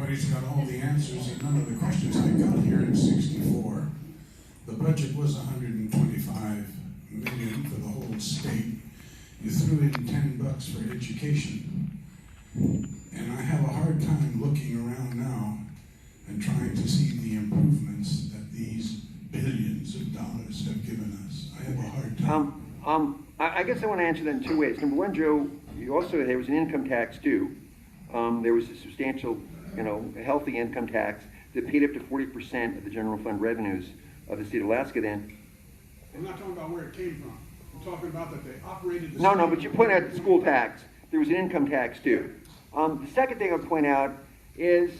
everybody's got all the answers and none of the questions. I got here in '64. The budget was $125 million for the whole state. You threw in $10 for education. And I have a hard time looking around now and trying to see the improvements that these billions of dollars have given us. I have a hard time. I guess I want to answer that in two ways. Number one, Joe, there was an income tax due. There was a substantial, a healthy income tax that paid up to 40% of the general fund revenues of the state of Alaska then. I'm not talking about where it came from. I'm talking about that they operated the No, but you point out the school tax. There was an income tax due. The second thing I would point out is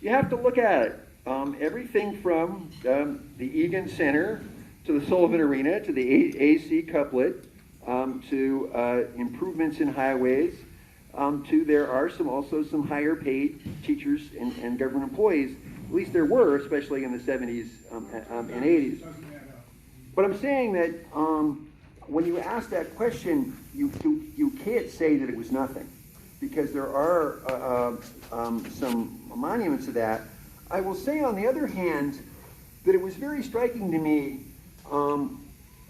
you have to look at it. Everything from the Egan Center to the Sullivan Arena to the AC couplet to improvements in highways to there are also some higher paid teachers and government employees. At least there were, especially in the 70s and 80s. But I'm saying that when you ask that question, you can't say that it was nothing, because there are some monuments to that. I will say, on the other hand, that it was very striking to me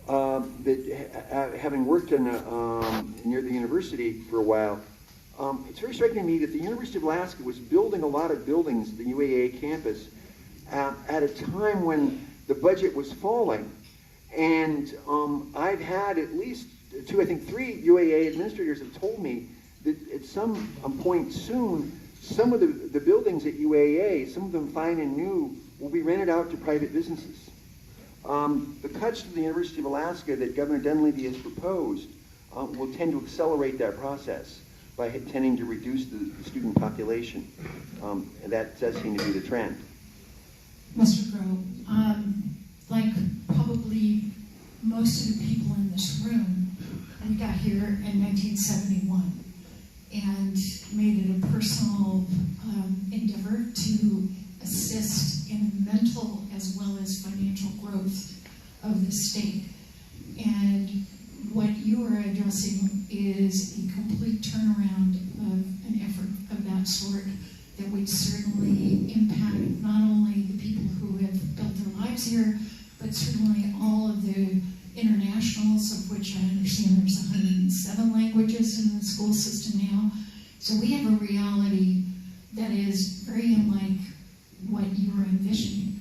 that having worked in, near the university for a while, it's very striking to me that the University of Alaska was building a lot of buildings, the UAA campus, at a time when the budget was falling. And I've had at least two, I think three UAA administrators have told me that at some point soon, some of the buildings at UAA, some of them fine and new, will be rented out to private businesses. The cuts to the University of Alaska that Governor Dunleavy has proposed will tend to accelerate that process by tending to reduce the student population. And that does seem to be the trend. Mr. Groh, like probably most of the people in this room, I got here in 1971 and made it a personal endeavor to assist in mental as well as financial growth of the state. And what you are addressing is a complete turnaround of an effort of that sort that would certainly impact not only the people who have built their lives here, but certainly all of the internationals, of which I understand there's 107 languages in the school system now. So we have a reality that is very unlike what you are envisioning.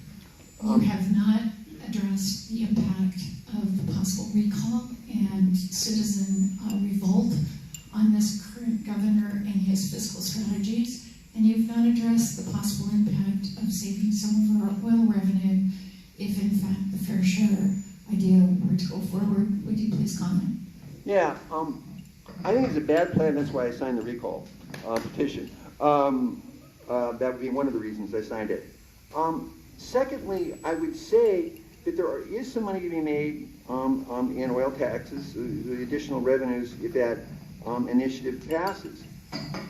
You have not addressed the impact of the possible recall and citizen revolt on this current governor and his fiscal strategies, and you've not addressed the possible impact of saving some of our oil revenue if in fact the fair share idea were to go forward. Would you please comment? Yeah, I think it's a bad plan. That's why I signed the recall petition. That would be one of the reasons I signed it. Secondly, I would say that there is some money to be made in oil taxes, the additional revenues, if that initiative passes.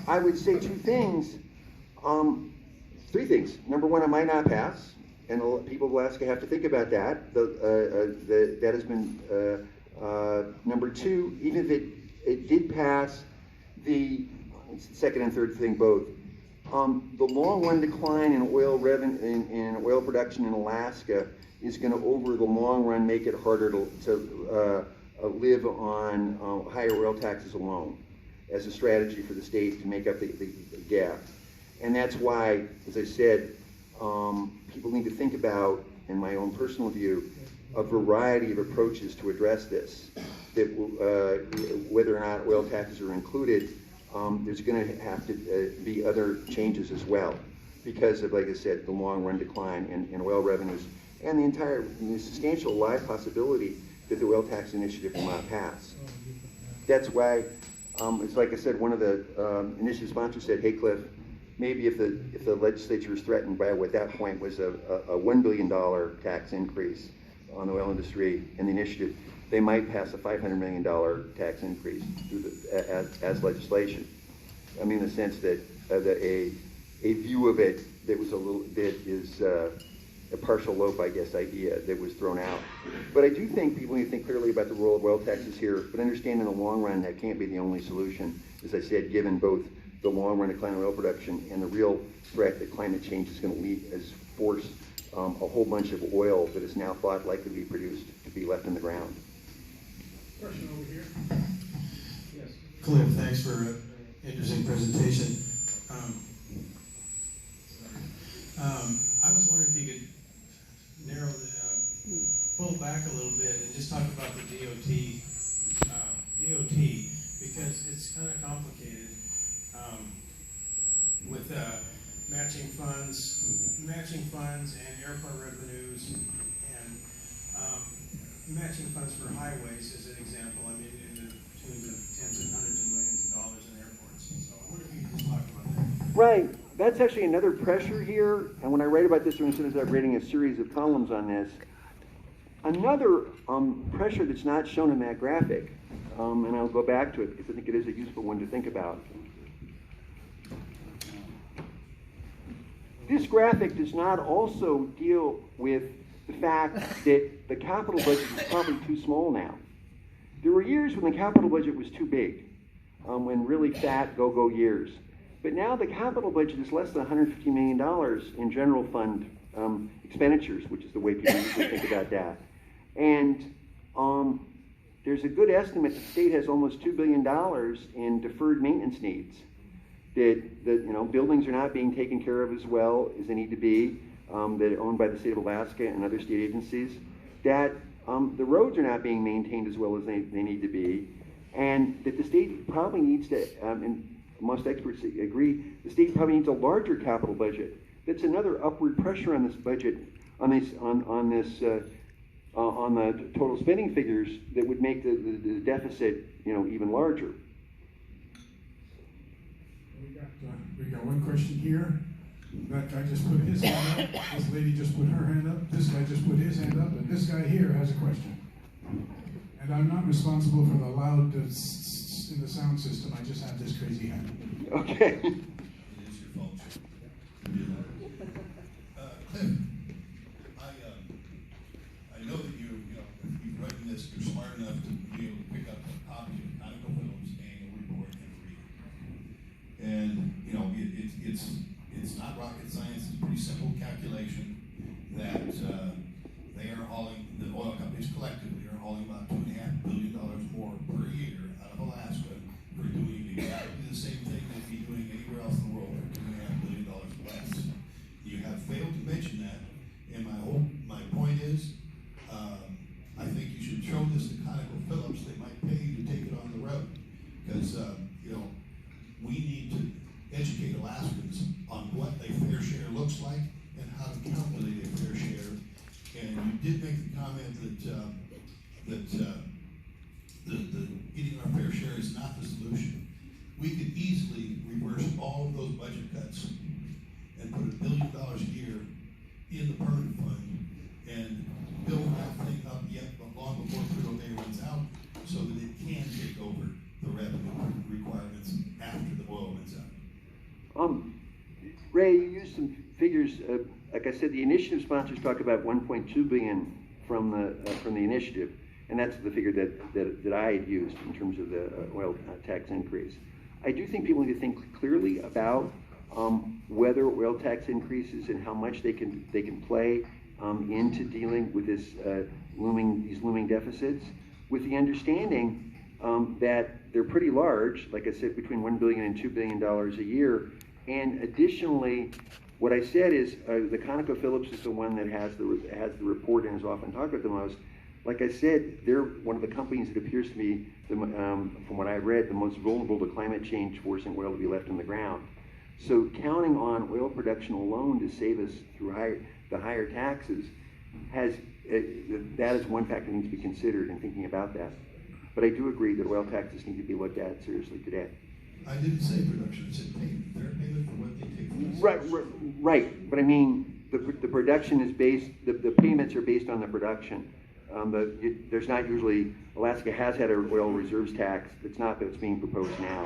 I would say three things. Number one, it might not pass, and the people of Alaska have to think about that. That has been number two. Even if it did pass, it's the second and third thing both. The long-run decline in oil in oil production in Alaska is going to, over the long run, make it harder to live on higher oil taxes alone as a strategy for the state to make up the gap. And that's why, as I said, people need to think about, in my own personal view, a variety of approaches to address this. That whether or not oil taxes are included, there's going to have to be other changes as well, because of, like I said, the long-run decline in oil revenues and the substantial live possibility that the oil tax initiative will not pass. That's why, it's like I said, one of the initiative sponsors said, hey Cliff, maybe if the legislature is threatened by what at that point was a $1 billion tax increase on the oil industry and the initiative, they might pass a $500 million tax increase through as legislation. I mean, in the sense that a view of it that was a little bit is a partial loaf, I guess, idea that was thrown out. But I do think people need to think clearly about the role of oil taxes here, but understand in the long run that can't be the only solution, as I said, given both the long run decline in oil production and the real threat that climate change is going to lead as force a whole bunch of oil that is now thought likely to be produced to be left in the ground. Question over here. Yes. Cliff, thanks for an interesting presentation. I was wondering if you could pull back a little bit and just talk about the DOT, because it's kind of complicated with matching funds and airport revenues and matching funds for highways as an example. I mean, to the tens and hundreds of millions of dollars in airports. So I wonder if you could just talk about that. Right. That's actually another pressure here. And when I write about this, as soon as I'm writing a series of columns on this, another pressure that's not shown in that graphic, and I'll go back to it because I think it is a useful one to think about. This graphic does not also deal with the fact that the capital budget is probably too small now. There were years when the capital budget was too big, when really fat go-go years. But now the capital budget is less than $150 million in general fund expenditures, which is the way people usually think about that. And there's a good estimate the state has almost $2 billion in deferred maintenance needs. That buildings are not being taken care of as well as they need to be, that are owned by the state of Alaska and other state agencies. That the roads are not being maintained as well as they need to be, and that the state probably needs to, and most experts agree, the state probably needs a larger capital budget. That's another upward pressure on this budget, on the total spending figures that would make the deficit, even larger. We got one question here. That guy just put his hand up. This lady just put her hand up. This guy just put his hand up, and this guy here has a question. And I'm not responsible for the loud in the sound system. I just have this crazy hand. Okay. It is your fault. Cliff, I know that you've written this, you're smart enough to be able to pick up a copy of ConocoPhillips' annual report and read it. And, it's not rocket science, it's a pretty simple calculation that they are hauling, the oil companies collectively are hauling about $2.5 billion more per year out of Alaska for doing exactly the same thing they'd be doing anywhere else in the world for $2.5 billion less. You have failed to mention that, and my point is, I think you should show this to ConocoPhillips. They might pay you to take it on the road, because we need to educate Alaskans on what a fair share looks like and how to calculate a fair share. And you did make the comment that getting our fair share is not the solution. We could easily reverse all of those budget cuts and put $1 billion a year in the permanent fund and build that thing up yet long before Prudhoe Bay runs out, so that it can take over the revenue requirements after the oil runs out. Ray, you used some figures. Like I said, the initiative sponsors talk about $1.2 billion from the initiative, and that's the figure that I had used in terms of the oil tax increase. I do think people need to think clearly about whether oil tax increases and how much they can play into dealing with these looming deficits, with the understanding that they're pretty large. Like I said, between $1 billion and $2 billion a year. And additionally, what I said is the ConocoPhillips is the one that has the report and is often talked about the most. Like I said, they're one of the companies that appears to be, from what I read, the most vulnerable to climate change, forcing oil to be left in the ground. So counting on oil production alone to save us through the higher taxes that is one factor that needs to be considered in thinking about that. But I do agree that oil taxes need to be looked at seriously today. I didn't say production, I said payment. Fair payment for what they take from us. Right. But I mean, the production is based, the payments are based on the production. There's not usually, Alaska has had an oil reserves tax. It's not that it's being proposed now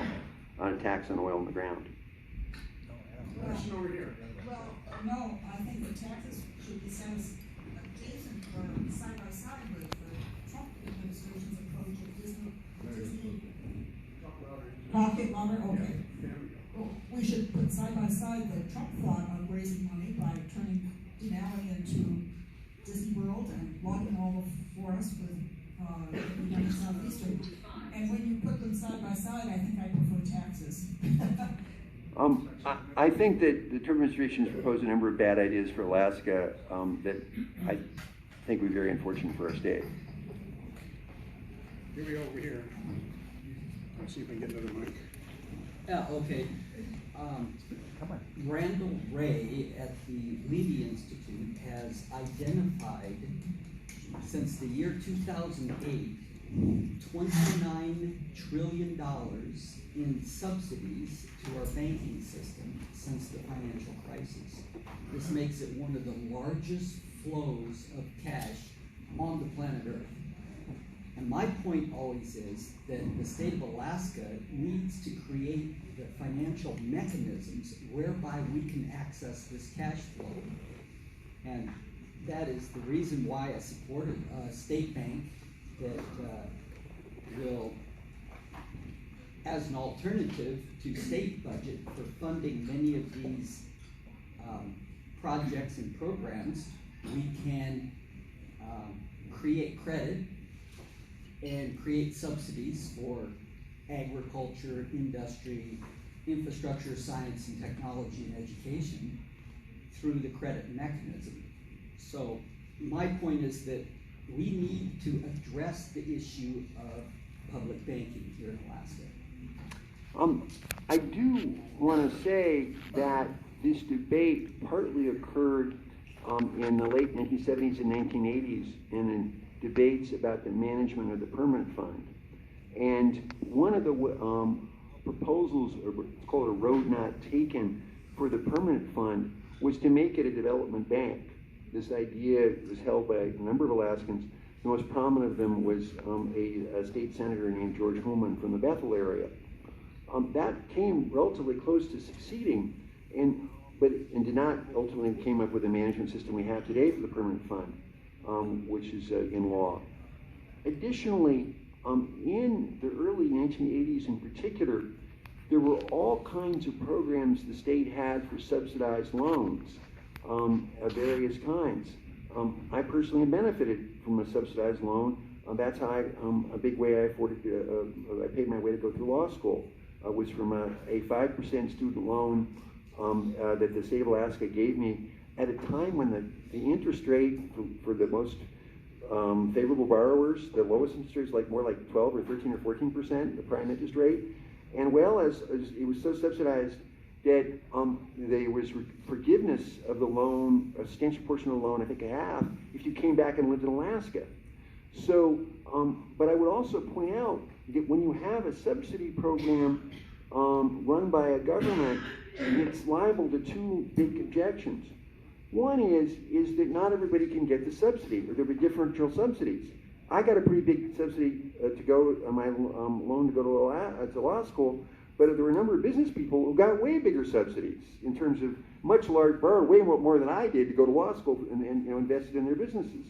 on a tax on oil in the ground. Question over here. Well, no, I think the taxes should be set as adjacent or side by side with the Trump administration's approach of Disney. Pocket louder, okay. There we go. Oh, side that Trump thought of raising money by turning Denali into Disney World and logging all the forest with United Southeastern. And when you put them side by side, I think I prefer taxes. I think that the Trump administration has proposed a number of bad ideas for Alaska that I think would be very unfortunate for our state. Here we go over here. Let's see if we can get another mic. Yeah, okay. Randall Ray at the Levy Institute has identified, since the year 2008, $29 trillion in subsidies to our banking system since the financial crisis. This makes it one of the largest flows of cash on the planet Earth. And my point always is that the state of Alaska needs to create the financial mechanisms whereby we can access this cash flow. And that is the reason why I supported a state bank that will, as an alternative to state budget for funding many of these projects and programs, we can create credit and create subsidies for agriculture, industry, infrastructure, science and technology, and education through the credit mechanism. So my point is that we need to address the issue of public banking here in Alaska. I do want to say that this debate partly occurred in the late 1970s and 1980s in debates about the management of the permanent fund. And one of the proposals, or it's called a road not taken, for the permanent fund was to make it a development bank. This idea was held by a number of Alaskans. The most prominent of them was a state senator named George Holman from the Bethel area. That came relatively close to succeeding, and did not ultimately came up with the management system we have today for the permanent fund, which is in law. Additionally, in the early 1980s in particular, there were all kinds of programs the state had for subsidized loans of various kinds. I personally benefited from a subsidized loan. That's how a big way I paid my way to go through law school, was from a 5% student loan that the state of Alaska gave me at a time when the interest rate for the most favorable borrowers, the lowest interest rate was more like 12 or 13 or 14%, the prime interest rate. And as it was so subsidized that there was forgiveness of the loan, a substantial portion of the loan, I think a half, if you came back and lived in Alaska. So, but I would also point out that when you have a subsidy program run by a government, it's liable to two big objections. One is that not everybody can get the subsidy, or there'll be differential subsidies. I got a pretty big subsidy to go on my loan to go to law school, but there were a number of business people who got way bigger subsidies in terms of much larger, borrowed way more than I did to go to law school and invested in their businesses.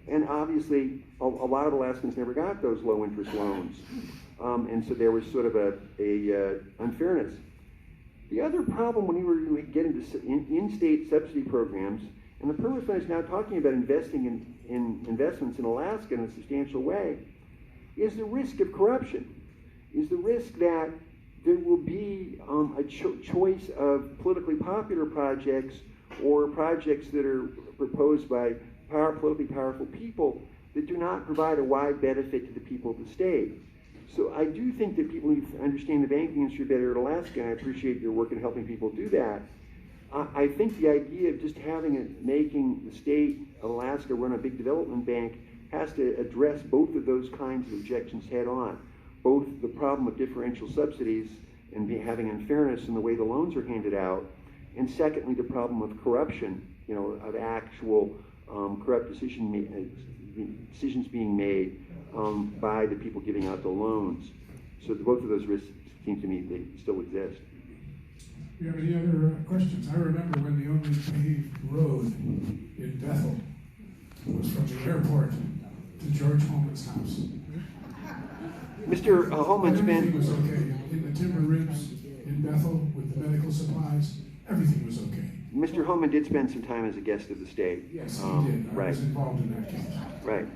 And obviously, a lot of Alaskans never got those low interest loans, and so there was sort of a unfairness. The other problem when you were getting to in-state subsidy programs, and the permanent fund is now talking about investing in investments in Alaska in a substantial way, is the risk of corruption, is the risk that there will be a choice of politically popular projects or projects that are proposed by politically powerful people that do not provide a wide benefit to the people of the state. So I do think that people need to understand the banking industry better in Alaska, and I appreciate your work in helping people do that. I think the idea of just making the state of Alaska run a big development bank has to address both of those kinds of objections head on. Both the problem of differential subsidies and having unfairness in the way the loans are handed out, and secondly, the problem of corruption, of actual corrupt decisions being made by the people giving out the loans. So both of those risks seem to me they still exist. Do you have any other questions? I remember when the only paved road in Bethel was from the airport to George Holman's house. Mr. Holman spent... Everything was okay. In the timber ribs in Bethel with the medical supplies, everything Mr. Homan did spend some time as a guest of the state. Yes, he did. I Right. was involved in that case. Right.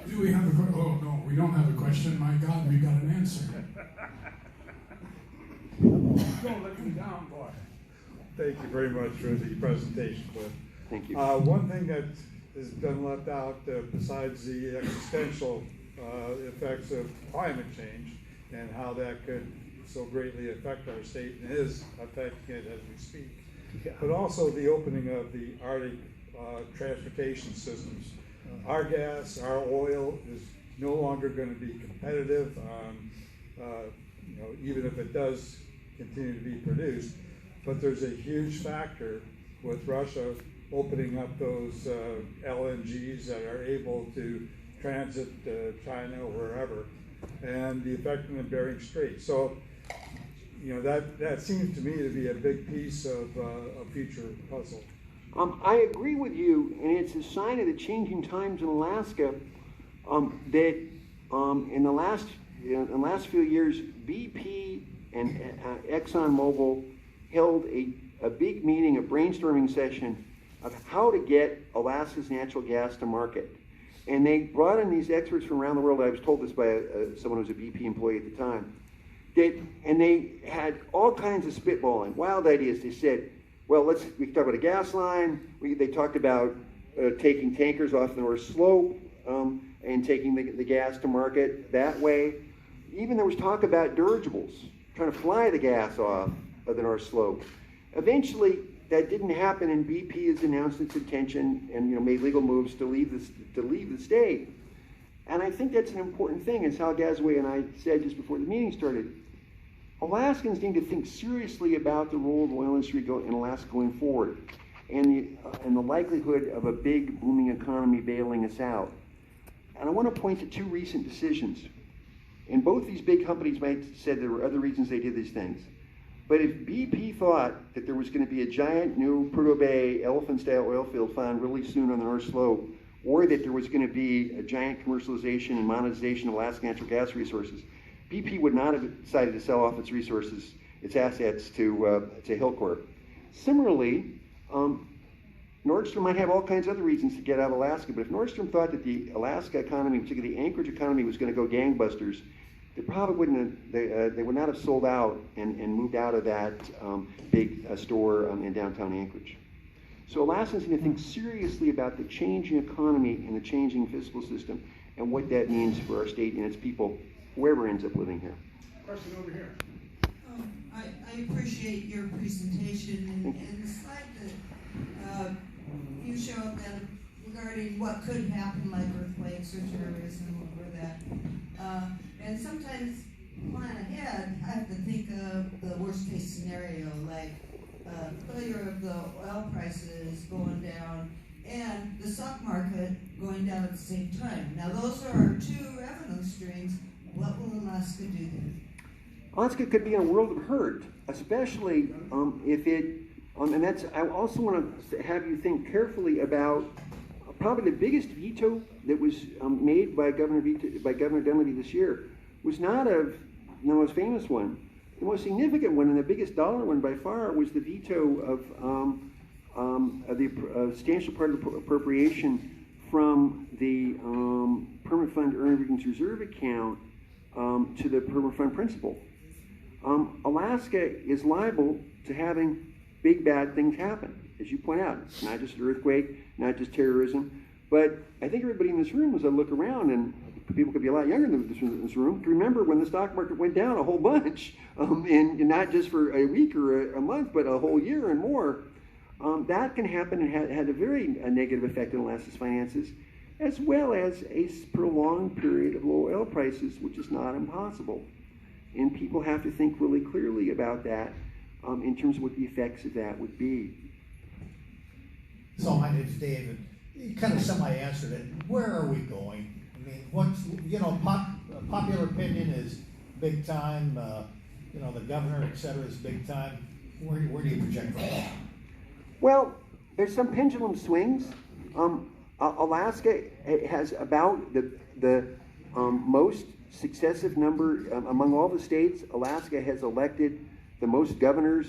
Do we have a question? Oh, no, we don't have a question. My God, we got an answer. Don't let me down, boy. Thank you very much for the presentation, Cliff. Thank you. One thing that has been left out, besides the existential effects of climate change and how that could so greatly affect our state and is affecting it as we speak, but also the opening of the Arctic transportation systems. Our gas, our oil is no longer going to be competitive, even if it does continue to be produced. But there's a huge factor with Russia opening up those LNGs that are able to transit China or wherever, and the effect in the Bering Strait. So, that seems to me to be a big piece of a future puzzle. I agree with you, and it's a sign of the changing times in Alaska that in the last few years, BP and ExxonMobil held a big meeting, a brainstorming session of how to get Alaska's natural gas to market. And they brought in these experts from around the world. I was told this by someone who was a BP employee at the time. And they had all kinds of spitballing, wild ideas. They said, well, we can talk about a gas line. They talked about taking tankers off the North Slope and taking the gas to market that way. Even there was talk about dirigibles, trying to fly the gas off of the North Slope. Eventually, that didn't happen, and BP has announced its intention and made legal moves to leave the state. And I think that's an important thing. As Hal Gazaway and I said just before the meeting started, Alaskans need to think seriously about the role of the oil industry in Alaska going forward, and the likelihood of a big booming economy bailing us out. And I want to point to two recent decisions. And both these big companies might have said there were other reasons they did these things. But if BP thought that there was going to be a giant new Prudhoe Bay elephant-style oil field found really soon on the North Slope, or that there was going to be a giant commercialization and monetization of Alaska natural gas resources, BP would not have decided to sell off its resources, its assets to Hilcorp. Similarly, Nordstrom might have all kinds of other reasons to get out of Alaska, but if Nordstrom thought that the Alaska economy, particularly the Anchorage economy, was going to go gangbusters, they probably wouldn't have, they would not have sold out and moved out of that big store in downtown Anchorage. So Alaskans need to think seriously about the changing economy and the changing fiscal system and what that means for our state and its people, whoever ends up living here. Question over here. I appreciate your presentation and the slide that you showed that regarding what could happen, like earthquakes or terrorism or that. And sometimes plan ahead, I have to think of the worst case scenario, like failure of the oil prices going down and the stock market going down at the same time. Now those are our two revenue streams. What will Alaska do then? Alaska could be in a world of hurt, especially if it, and that's, I also want to have you think carefully about probably the biggest veto that was made by Governor Dunleavy this year was not of the most famous one. The most significant one and the biggest dollar one by far was the veto of the substantial part of the appropriation from the Permanent Fund Earnings Reserve account to the Permanent Fund principal. Alaska is liable to having big bad things happen, as you point out. It's not just an earthquake, not just terrorism, but I think everybody in this room, as I look around, and people could be a lot younger than this room, can remember when the stock market went down a whole bunch, and not just for a week or a month, but a whole year and more. That can happen and had a very negative effect on Alaska's finances, as well as a prolonged period of low oil prices, which is not impossible. And people have to think really clearly about that in terms of what the effects of that would be. So my name's David. You kind of semi-answered it. Where are we going? I mean, what's, popular opinion is big time, the governor, et cetera, is big time. Where do you project from that? Well, there's some pendulum swings. Alaska has about the most successive number among all the states. Alaska has elected the most governors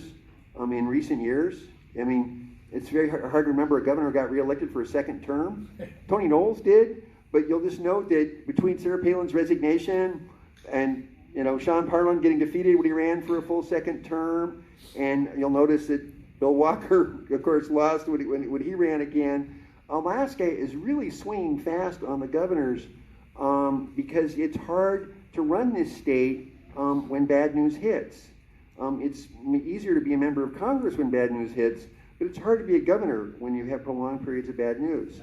in recent years. I mean, it's very hard to remember a governor who got reelected for a second term. Tony Knowles did, but you'll just note that between Sarah Palin's resignation and, you know, Sean Parlin getting defeated when he ran for a full second term, and you'll notice that Bill Walker, of course, lost when he ran again. Alaska is really swinging fast on the governors because it's hard to run this state when bad news hits. It's easier to be a member of Congress when bad news hits, but it's hard to be a governor when you have prolonged periods of bad news.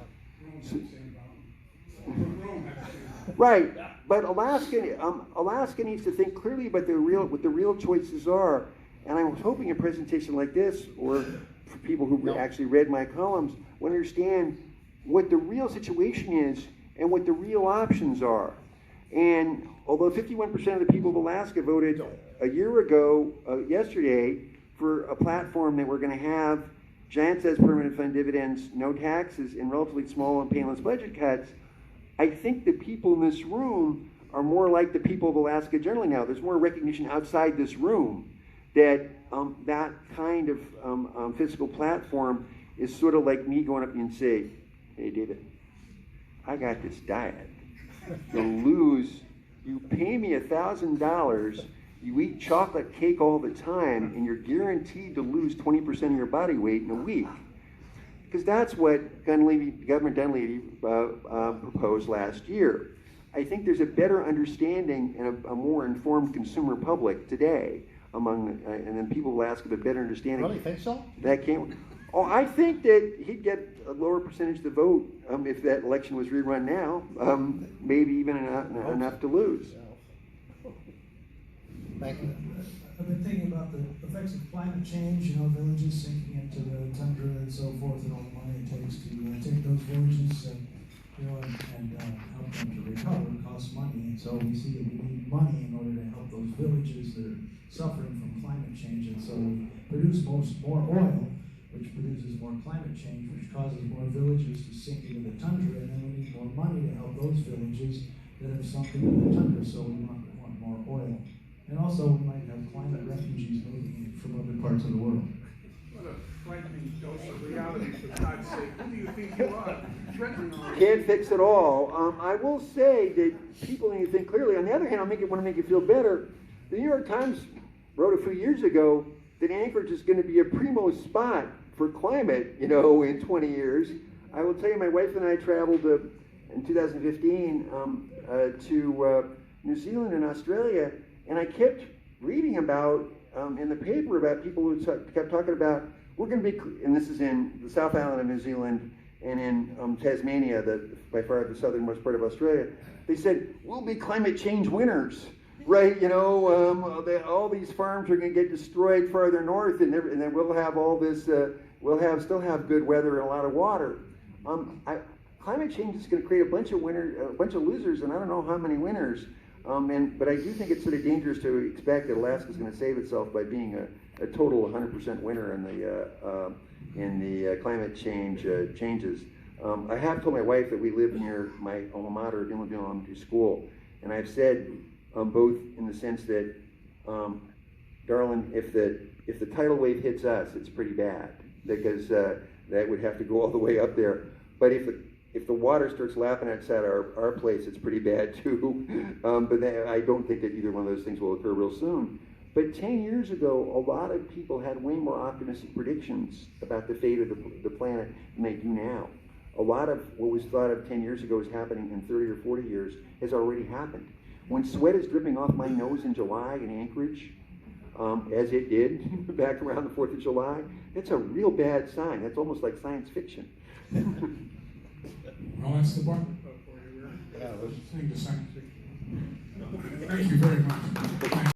Right, but Alaska needs to think clearly about what the real choices are. And I was hoping a presentation like this, or for people who actually read my columns, would understand what the real situation is and what the real options are. And although 51% of the people of Alaska voted a year ago, yesterday, for a platform that we're going to have giant says permanent fund dividends, no taxes, and relatively small and painless budget cuts, I think the people in this room are more like the people of Alaska generally now. There's more recognition outside this room that that kind of fiscal platform is sort of like me going up and say, hey, David, I got this diet. You pay me $1,000, you eat chocolate cake all the time, and you're guaranteed to lose 20% of your body weight in a week. Because that's what Governor Dunleavy proposed last year. I think there's a better understanding and a more informed consumer public today and then people will ask with a better understanding. Really think so? That came. Oh, I think that he'd get a lower percentage to vote if that election was rerun now, maybe even enough to lose. Thank you. I've been thinking about the effects of climate change, you know, villages sinking into the tundra and so forth, and all the money it takes to take those villages and, you know, and help them to recover. It costs money, and so we see that we need money in order to help those villages that are suffering from climate change, and so we produce more oil, which produces more climate change, which causes more villages to sink into the tundra, and then we need more money to help those villages that have sunk into the tundra, so we want more oil. And also, we might have climate refugees moving in from other parts of the world. What a frightening dose of reality, for God's sake. Who do you think you are? Threatening all this. Can't fix it all. I will say that people need to think clearly. On the other hand, want to make you feel better. The New York Times wrote a few years ago that Anchorage is going to be a primo spot for climate, you know, in 20 years. I will tell you, my wife and I traveled in 2015 to New Zealand and Australia, and I kept reading about, in the paper, about people who kept talking about, we're going to be, and this is in the South Island of New Zealand and in Tasmania, by far the southernmost part of Australia. They said, we'll be climate change winners, right? You know, all these farms are going to get destroyed farther north, and then we'll have all this, still have good weather and a lot of water. Climate change is going to create a bunch of losers, and I don't know how many winners. But I do think it's sort of dangerous to expect that Alaska is going to save itself by being a total 100% winner in the climate change changes. I have told my wife that we live near my alma mater, Dillon Elementary School, and I've said both in the sense that, darling, if the tidal wave hits us, it's pretty bad because that would have to go all the way up there. But if the water starts lapping outside our place, it's pretty bad too. But I don't think that either one of those things will occur real soon. But 10 years ago, a lot of people had way more optimistic predictions about the fate of the planet than they do now. A lot of what was thought of 10 years ago as happening in 30 or 40 years has already happened. When sweat is dripping off my nose in July in Anchorage, as it did back around the 4th of July, that's a real bad sign. That's almost like science fiction. Well, that's the Bartlett thing to say. Thank you very much.